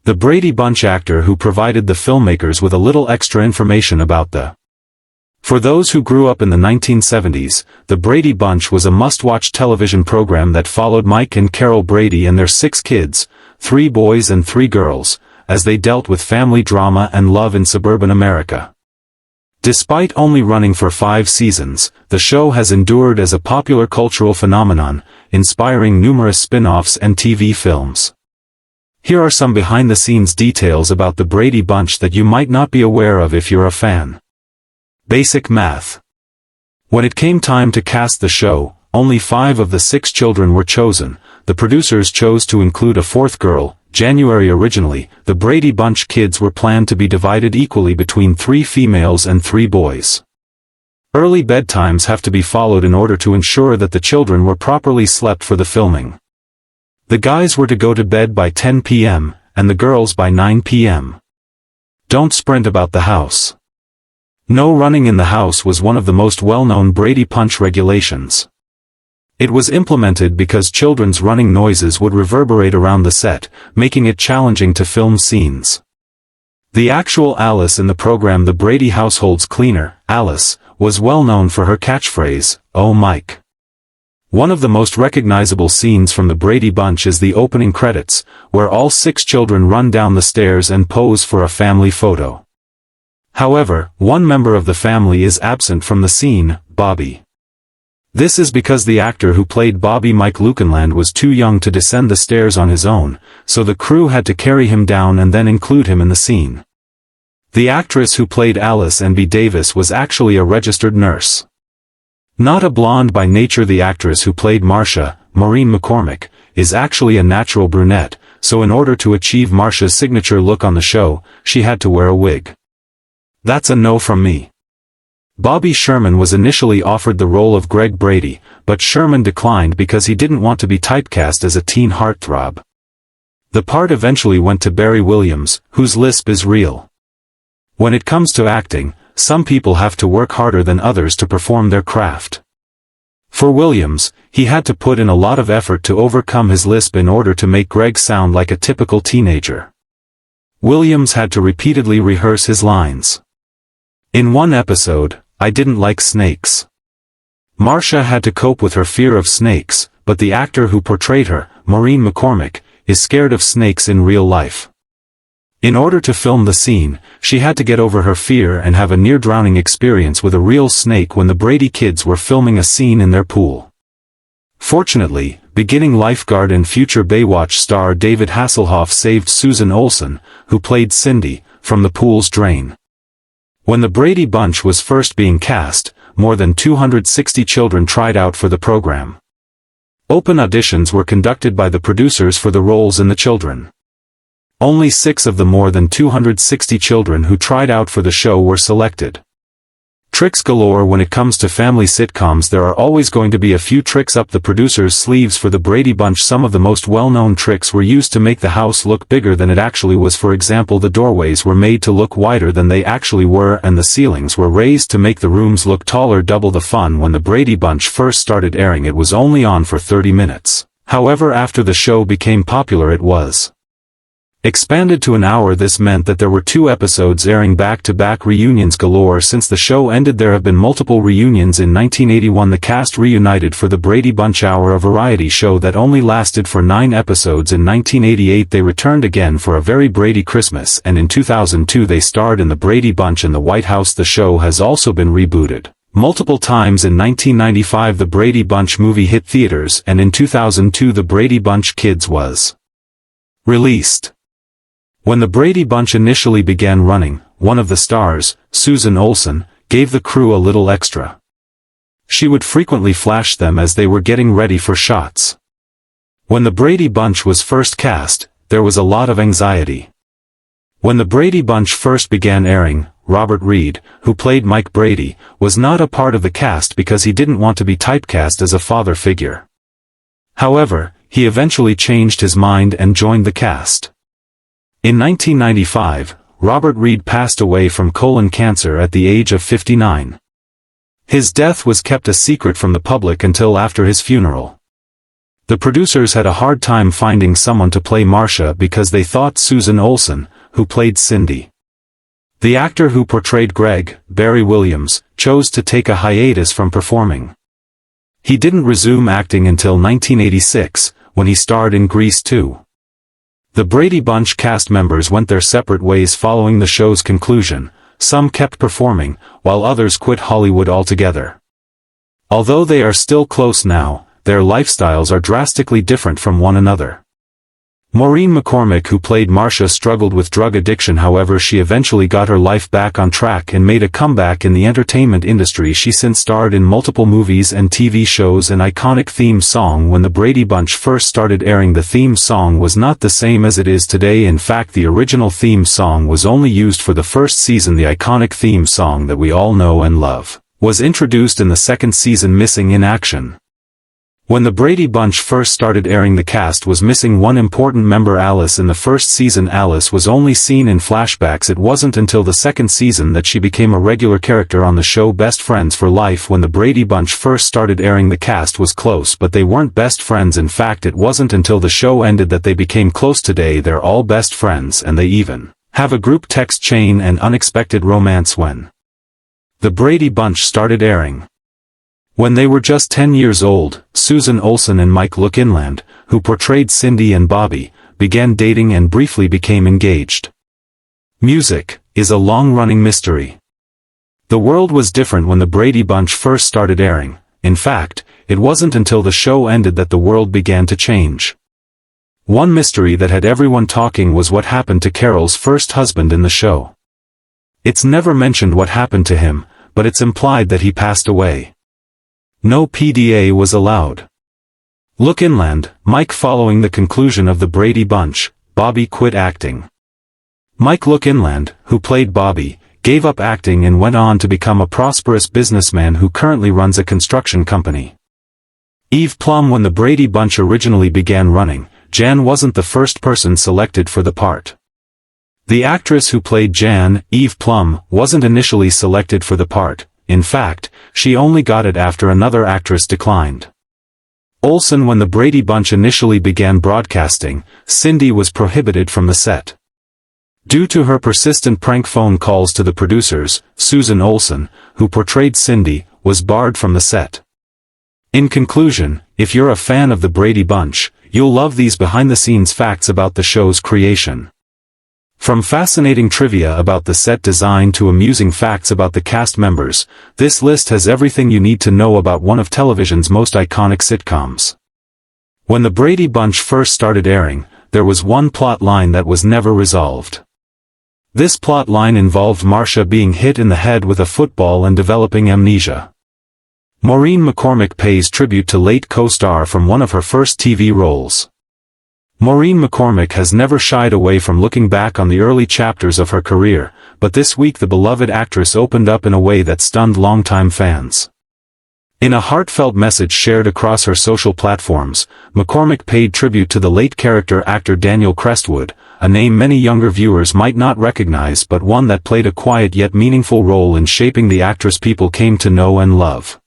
The Brady Bunch actor who provided the filmmakers with a little extra information about the. For those who grew up in the 1970s, the Brady Bunch was a must-watch television program that followed Mike and Carol Brady and their 6 kids, 3 boys and 3 girls, as they dealt with family drama and love in suburban America. Despite only running for 5 seasons, the show has endured as a popular cultural phenomenon, inspiring numerous spin-offs and TV films. Here are some behind-the-scenes details about the Brady Bunch that you might not be aware of if you're a fan. Basic math. When it came time to cast the show, only 5 of the 6 children were chosen. The producers chose to include a 4th girl. January originally, the Brady Bunch kids were planned to be divided equally between 3 females and 3 boys. Early bedtimes have to be followed in order to ensure that the children were properly slept for the filming. The guys were to go to bed by 10 p.m., and the girls by 9 p.m. Don't sprint about the house. No running in the house was one of the most well-known Brady Bunch regulations. It was implemented because children's running noises would reverberate around the set, making it challenging to film scenes. The actual Alice in the program The Brady Household's cleaner, Alice, was well known for her catchphrase, "Oh Mike." One of the most recognizable scenes from the Brady Bunch is the opening credits, where all 6 children run down the stairs and pose for a family photo. However, one member of the family is absent from the scene, Bobby. This is because the actor who played Bobby, Mike Lukenland, was too young to descend the stairs on his own, so the crew had to carry him down and then include him in the scene. The actress who played Alice, N.B. Davis, was actually a registered nurse. Not a blonde by nature. The actress who played Marcia, Maureen McCormick, is actually a natural brunette, so in order to achieve Marcia's signature look on the show, she had to wear a wig. That's a no from me. Bobby Sherman was initially offered the role of Greg Brady, but Sherman declined because he didn't want to be typecast as a teen heartthrob. The part eventually went to Barry Williams, whose lisp is real. When it comes to acting, some people have to work harder than others to perform their craft. For Williams, he had to put in a lot of effort to overcome his lisp in order to make Greg sound like a typical teenager. Williams had to repeatedly rehearse his lines. In one episode, "I didn't like snakes." Marcia had to cope with her fear of snakes, but the actor who portrayed her, Maureen McCormick, is scared of snakes in real life. In order to film the scene, she had to get over her fear and have a near-drowning experience with a real snake when the Brady kids were filming a scene in their pool. Fortunately, beginning lifeguard and future Baywatch star David Hasselhoff saved Susan Olsen, who played Cindy, from the pool's drain. When the Brady Bunch was first being cast, more than 260 children tried out for the program. Open auditions were conducted by the producers for the roles in the children. Only 6 of the more than 260 children who tried out for the show were selected. Tricks galore. When it comes to family sitcoms, there are always going to be a few tricks up the producers' sleeves for the Brady Bunch. Some of the most well-known tricks were used to make the house look bigger than it actually was. For example, the doorways were made to look wider than they actually were, and the ceilings were raised to make the rooms look taller. Double the fun. When the Brady Bunch first started airing, it was only on for 30 minutes. However, after the show became popular, it was expanded to an hour. This meant that there were 2 episodes airing back-to-back. Reunions galore. Since the show ended, there have been multiple reunions. In 1981, the cast reunited for the Brady Bunch Hour, a variety show that only lasted for 9 episodes. In 1988, they returned again for A Very Brady Christmas, and in 2002 they starred in the Brady Bunch in the White House. The show has also been rebooted multiple times. In 1995, the Brady Bunch movie hit theaters, and in 2002 the Brady Bunch Kids was released. When the Brady Bunch initially began running, one of the stars, Susan Olsen, gave the crew a little extra. She would frequently flash them as they were getting ready for shots. When the Brady Bunch was first cast, there was a lot of anxiety. When the Brady Bunch first began airing, Robert Reed, who played Mike Brady, was not a part of the cast because he didn't want to be typecast as a father figure. However, he eventually changed his mind and joined the cast. In 1995, Robert Reed passed away from colon cancer at the age of 59. His death was kept a secret from the public until after his funeral. The producers had a hard time finding someone to play Marcia because they thought Susan Olsen, who played Cindy. The actor who portrayed Greg, Barry Williams, chose to take a hiatus from performing. He didn't resume acting until 1986, when he starred in Grease 2. The Brady Bunch cast members went their separate ways following the show's conclusion. Some kept performing, while others quit Hollywood altogether. Although they are still close now, their lifestyles are drastically different from one another. Maureen McCormick, who played Marcia, struggled with drug addiction. However, she eventually got her life back on track and made a comeback in the entertainment industry. She since starred in multiple movies and TV shows. An iconic theme song. When the Brady Bunch first started airing, the theme song was not the same as it is today. In fact, the original theme song was only used for the first season. The iconic theme song that we all know and love was introduced in the second season, Missing in Action. When the Brady Bunch first started airing, the cast was missing one important member, Alice. In the first season, Alice was only seen in flashbacks. It wasn't until the second season that she became a regular character on the show Best Friends for Life. When the Brady Bunch first started airing, the cast was close, but they weren't best friends. In fact, it wasn't until the show ended that they became close. Today they're all best friends, and they even have a group text chain and unexpected romance. When the Brady Bunch started airing, when they were just 10 years old, Susan Olsen and Mike Lookinland, who portrayed Cindy and Bobby, began dating and briefly became engaged. Music is a long-running mystery. The world was different when the Brady Bunch first started airing. In fact, it wasn't until the show ended that the world began to change. One mystery that had everyone talking was what happened to Carol's first husband in the show. It's never mentioned what happened to him, but it's implied that he passed away. No PDA was allowed. Lookinland, Mike. Following the conclusion of the Brady Bunch, Bobby quit acting. Mike Lookinland, who played Bobby, gave up acting and went on to become a prosperous businessman who currently runs a construction company. Eve Plum. When the Brady Bunch originally began running, Jan wasn't the first person selected for the part. The actress who played Jan, Eve Plum, wasn't initially selected for the part. In fact, she only got it after another actress declined. Olsen. When the Brady Bunch initially began broadcasting, Cindy was prohibited from the set. Due to her persistent prank phone calls to the producers, Susan Olsen, who portrayed Cindy, was barred from the set. In conclusion, if you're a fan of the Brady Bunch, you'll love these behind-the-scenes facts about the show's creation. From fascinating trivia about the set design to amusing facts about the cast members, this list has everything you need to know about one of television's most iconic sitcoms. When the Brady Bunch first started airing, there was one plot line that was never resolved. This plot line involved Marcia being hit in the head with a football and developing amnesia. Maureen McCormick pays tribute to late co-star from one of her first TV roles. Maureen McCormick has never shied away from looking back on the early chapters of her career, but this week the beloved actress opened up in a way that stunned longtime fans. In a heartfelt message shared across her social platforms, McCormick paid tribute to the late character actor Daniel Crestwood, a name many younger viewers might not recognize but one that played a quiet yet meaningful role in shaping the actress people came to know and love.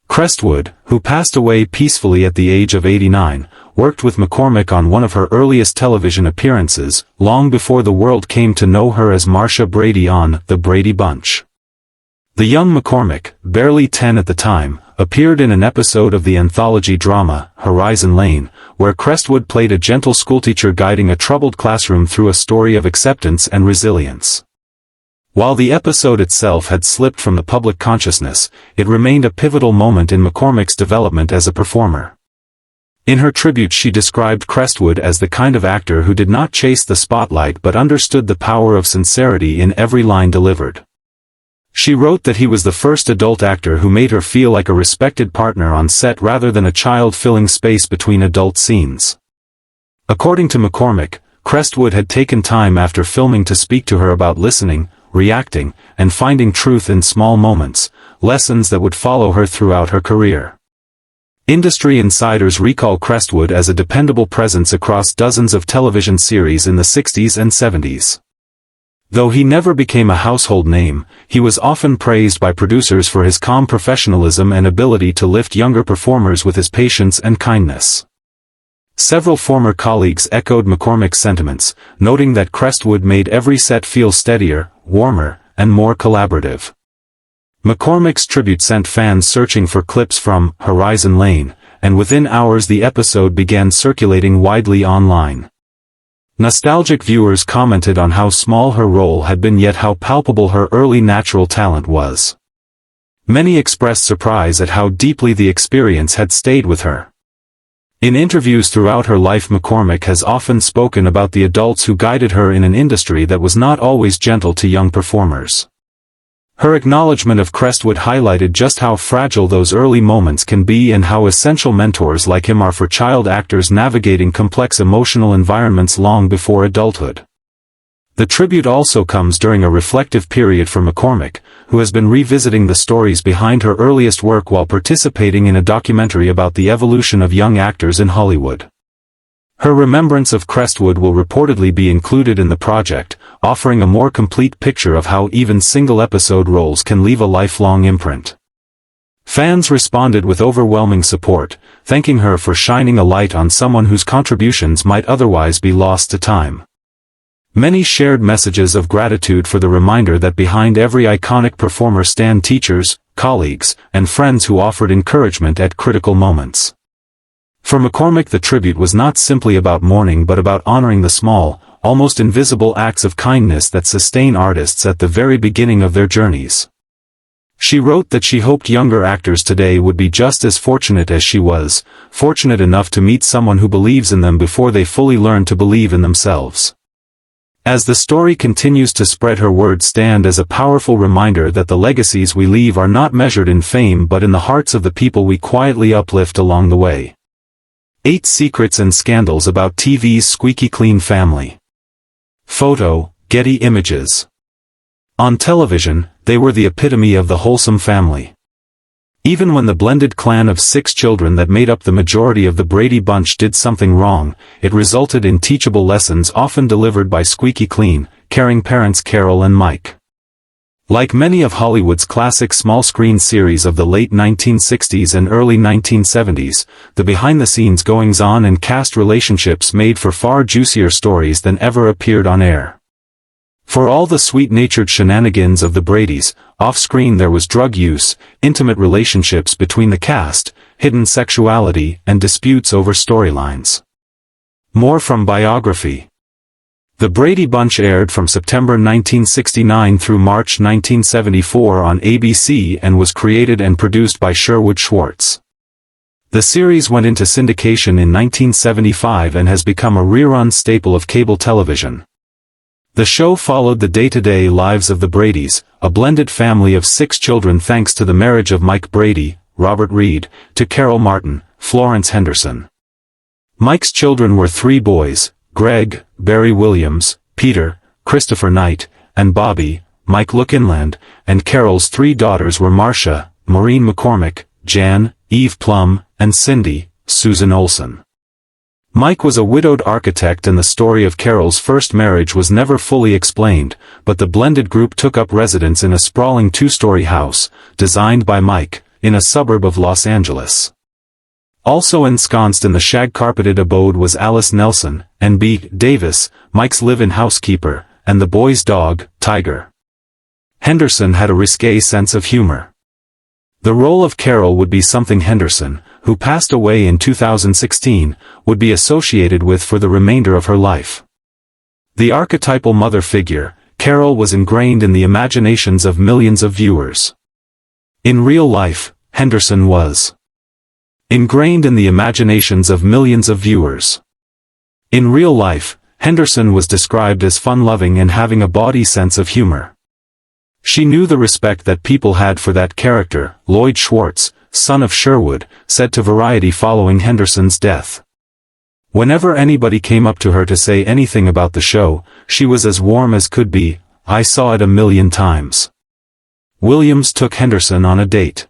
Crestwood, who passed away peacefully at the age of 89, worked with McCormick on one of her earliest television appearances, long before the world came to know her as Marcia Brady on The Brady Bunch. The young McCormick, barely 10 at the time, appeared in an episode of the anthology drama, Horizon Lane, where Crestwood played a gentle schoolteacher guiding a troubled classroom through a story of acceptance and resilience. While the episode itself had slipped from the public consciousness, it remained a pivotal moment in McCormick's development as a performer. In her tribute, she described Crestwood as the kind of actor who did not chase the spotlight but understood the power of sincerity in every line delivered. She wrote that he was the first adult actor who made her feel like a respected partner on set rather than a child filling space between adult scenes. According to McCormick, Crestwood had taken time after filming to speak to her about listening, reacting, and finding truth in small moments, lessons that would follow her throughout her career. Industry insiders recall Crestwood as a dependable presence across dozens of television series in the 60s and 70s. Though he never became a household name, he was often praised by producers for his calm professionalism and ability to lift younger performers with his patience and kindness. Several former colleagues echoed McCormick's sentiments, noting that Crestwood made every set feel steadier, warmer, and more collaborative. McCormick's tribute sent fans searching for clips from Horizon Lane, and within hours the episode began circulating widely online. Nostalgic viewers commented on how small her role had been yet how palpable her early natural talent was. Many expressed surprise at how deeply the experience had stayed with her. In interviews throughout her life, McCormick has often spoken about the adults who guided her in an industry that was not always gentle to young performers. Her acknowledgement of Crestwood highlighted just how fragile those early moments can be and how essential mentors like him are for child actors navigating complex emotional environments long before adulthood. The tribute also comes during a reflective period for McCormick, who has been revisiting the stories behind her earliest work while participating in a documentary about the evolution of young actors in Hollywood. Her remembrance of Crestwood will reportedly be included in the project, offering a more complete picture of how even single-episode roles can leave a lifelong imprint. Fans responded with overwhelming support, thanking her for shining a light on someone whose contributions might otherwise be lost to time. Many shared messages of gratitude for the reminder that behind every iconic performer stand teachers, colleagues, and friends who offered encouragement at critical moments. For McCormick, the tribute was not simply about mourning but about honoring the small, almost invisible acts of kindness that sustain artists at the very beginning of their journeys. She wrote that she hoped younger actors today would be just as fortunate as she was, fortunate enough to meet someone who believes in them before they fully learn to believe in themselves. As the story continues to spread, her words stand as a powerful reminder that the legacies we leave are not measured in fame but in the hearts of the people we quietly uplift along the way. 8 Secrets and Scandals About TV's Squeaky Clean Family. Photo, Getty Images. On television, they were the epitome of the wholesome family. Even when the blended clan of 6 children that made up the majority of the Brady bunch did something wrong, it resulted in teachable lessons often delivered by squeaky clean, caring parents Carol and Mike. Like many of Hollywood's classic small-screen series of the late 1960s and early 1970s, the behind-the-scenes goings-on and cast relationships made for far juicier stories than ever appeared on air. For all the sweet-natured shenanigans of the Bradys, off-screen there was drug use, intimate relationships between the cast, hidden sexuality, and disputes over storylines. More from Biography. The Brady Bunch aired from September 1969 through March 1974 on ABC and was created and produced by Sherwood Schwartz. The series went into syndication in 1975 and has become a rerun staple of cable television. The show followed the day-to-day lives of the Bradys, a blended family of 6 children thanks to the marriage of Mike Brady, Robert Reed, to Carol Martin, Florence Henderson. Mike's children were 3 boys, Greg, Barry Williams, Peter, Christopher Knight, and Bobby, Mike Look Inland, and Carol's 3 daughters were Marcia, Maureen McCormick, Jan, Eve Plum, and Cindy, Susan Olson. Mike was a widowed architect and the story of Carol's first marriage was never fully explained, but the blended group took up residence in a sprawling 2-story house, designed by Mike, in a suburb of Los Angeles. Also ensconced in the shag-carpeted abode was Alice Nelson, and B. Davis, Mike's live-in housekeeper, and the boy's dog, Tiger. Henderson had a risque sense of humor. The role of Carol would be something Henderson, who passed away in 2016, would be associated with for the remainder of her life. The archetypal mother figure, Carol was ingrained in the imaginations of millions of viewers. In real life, Henderson was ingrained in the imaginations of millions of viewers. In real life, Henderson was described as fun-loving and having a bawdy sense of humor. She knew the respect that people had for that character, Lloyd Schwartz, son of Sherwood, said to Variety following Henderson's death. Whenever anybody came up to her to say anything about the show, she was as warm as could be. I saw it a million times. Williams took Henderson on a date.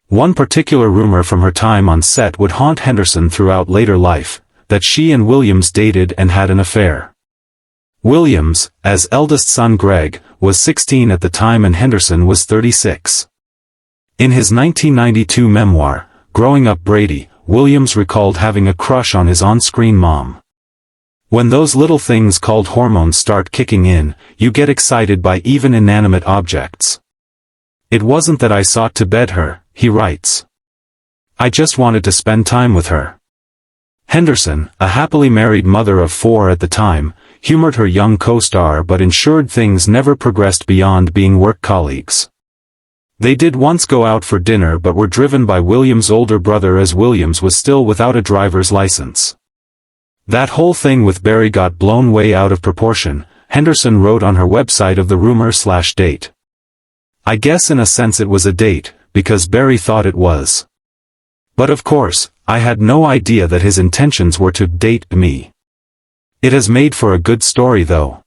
One particular rumor from her time on set would haunt Henderson throughout later life, that she and Williams dated and had an affair. Williams, as eldest son Greg, was 16 at the time and Henderson was 36. In his 1992 memoir, Growing Up Brady, Williams recalled having a crush on his on-screen mom. When those little things called hormones start kicking in, you get excited by even inanimate objects. It wasn't that I sought to bed her, he writes. I just wanted to spend time with her. Henderson, a happily married mother of 4 at the time, humored her young co-star but ensured things never progressed beyond being work colleagues. They did once go out for dinner but were driven by Williams' older brother as Williams was still without a driver's license. That whole thing with Barry got blown way out of proportion, Henderson wrote on her website of the rumor/date. I guess in a sense it was a date, because Barry thought it was. But of course, I had no idea that his intentions were to date me. It has made for a good story though.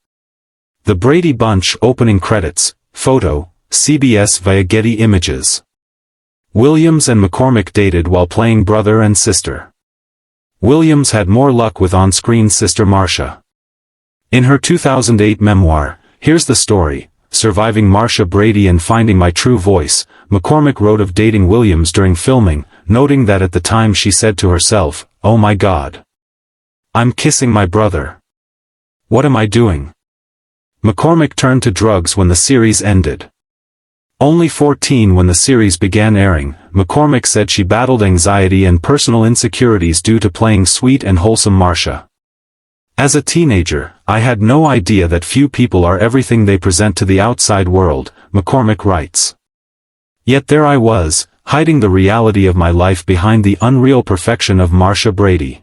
The Brady Bunch opening credits, photo, CBS via Getty Images. Williams and McCormick dated while playing brother and sister. Williams had more luck with on-screen sister Marcia. In her 2008 memoir, Here's the Story, Surviving Marcia Brady and Finding My True Voice, McCormick wrote of dating Williams during filming, noting that at the time she said to herself, "Oh my God. I'm kissing my brother. What am I doing?" McCormick turned to drugs when the series ended. Only 14 when the series began airing, McCormick said she battled anxiety and personal insecurities due to playing sweet and wholesome Marcia. As a teenager, I had no idea that few people are everything they present to the outside world, McCormick writes. Yet there I was, hiding the reality of my life behind the unreal perfection of Marcia Brady.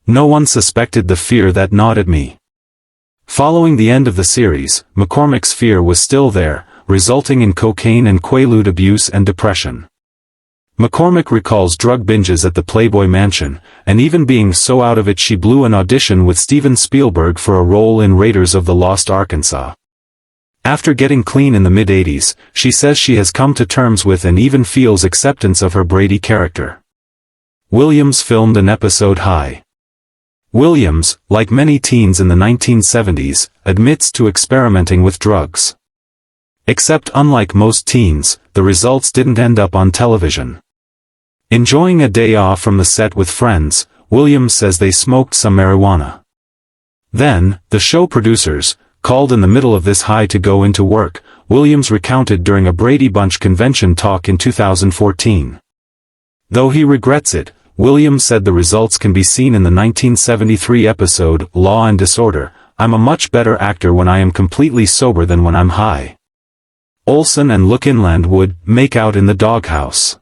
No one suspected the fear that gnawed at me. Following the end of the series, McCormick's fear was still there, resulting in cocaine and Quaalude abuse and depression. McCormick recalls drug binges at the Playboy Mansion, and even being so out of it she blew an audition with Steven Spielberg for a role in Raiders of the Lost Arkansas. After getting clean in the mid-80s, she says she has come to terms with and even feels acceptance of her Brady character. Williams filmed an episode High. Williams, like many teens in the 1970s, admits to experimenting with drugs. Except unlike most teens, the results didn't end up on television. Enjoying a day off from the set with friends, Williams says they smoked some marijuana. Then, the show producers, called in the middle of this high to go into work, Williams recounted during a Brady Bunch convention talk in 2014. Though he regrets it, Williams said the results can be seen in the 1973 episode, Law and Disorder. I'm a much better actor when I am completely sober than when I'm high. Olsen and Look Inland would make out in the doghouse.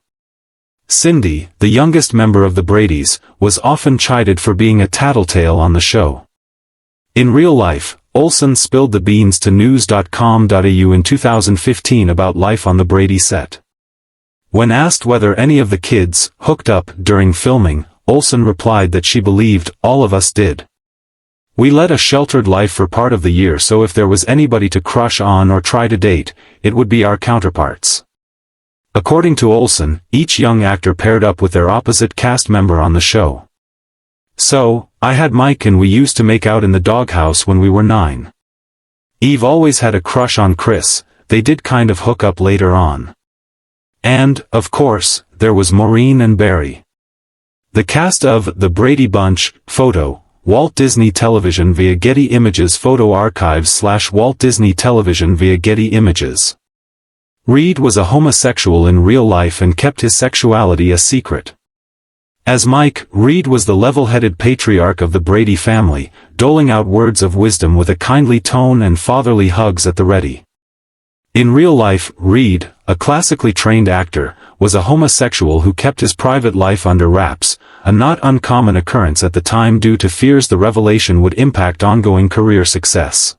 Cindy, the youngest member of the Bradys, was often chided for being a tattletale on the show. In real life, Olsen spilled the beans to news.com.au in 2015 about life on the Brady set. When asked whether any of the kids hooked up during filming, Olsen replied that she believed all of us did. We led a sheltered life for part of the year, so if there was anybody to crush on or try to date, it would be our counterparts. According to Olsen, each young actor paired up with their opposite cast member on the show. So, I had Mike and we used to make out in the doghouse when we were 9. Eve always had a crush on Chris, they did kind of hook up later on. And, of course, there was Maureen and Barry. The cast of The Brady Bunch, photo, Walt Disney Television via Getty Images. Photo archives / Walt Disney Television via Getty Images. Reed was a homosexual in real life and kept his sexuality a secret. As Mike, Reed was the level-headed patriarch of the Brady family, doling out words of wisdom with a kindly tone and fatherly hugs at the ready. In real life, Reed, a classically trained actor, was a homosexual who kept his private life under wraps, a not uncommon occurrence at the time due to fears the revelation would impact ongoing career success.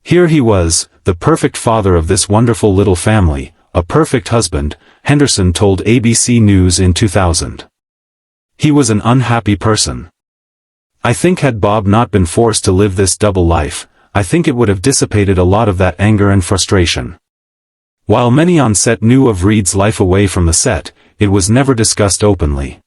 Here he was, the perfect father of this wonderful little family, a perfect husband, Henderson told ABC News in 2000. He was an unhappy person. I think had Bob not been forced to live this double life, I think it would have dissipated a lot of that anger and frustration. While many on set knew of Reed's life away from the set, it was never discussed openly.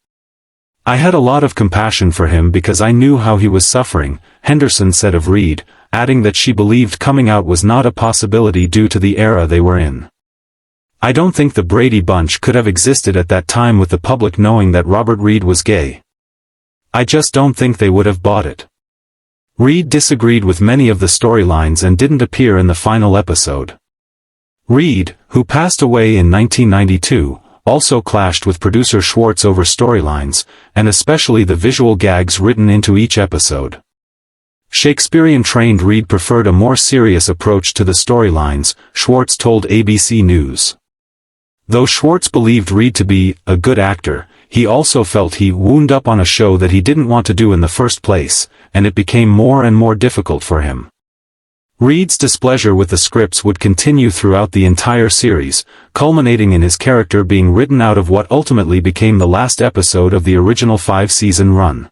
I had a lot of compassion for him because I knew how he was suffering, Henderson said of Reed, adding that she believed coming out was not a possibility due to the era they were in. I don't think the Brady Bunch could have existed at that time with the public knowing that Robert Reed was gay. I just don't think they would have bought it. Reed disagreed with many of the storylines and didn't appear in the final episode. Reed, who passed away in 1992, also clashed with producer Schwartz over storylines, and especially the visual gags written into each episode. Shakespearean-trained Reed preferred a more serious approach to the storylines, Schwartz told ABC News. Though Schwartz believed Reed to be a good actor, he also felt he wound up on a show that he didn't want to do in the first place, and it became more and more difficult for him. Reed's displeasure with the scripts would continue throughout the entire series, culminating in his character being written out of what ultimately became the last episode of the original 5-season run.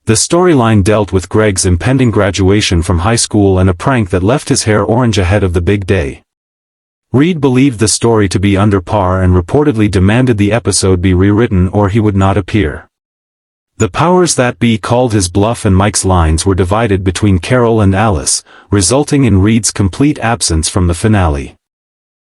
The storyline dealt with Greg's impending graduation from high school and a prank that left his hair orange ahead of the big day. Reed believed the story to be under par and reportedly demanded the episode be rewritten or he would not appear. The powers that be called his bluff and Mike's lines were divided between Carol and Alice, resulting in Reed's complete absence from the finale.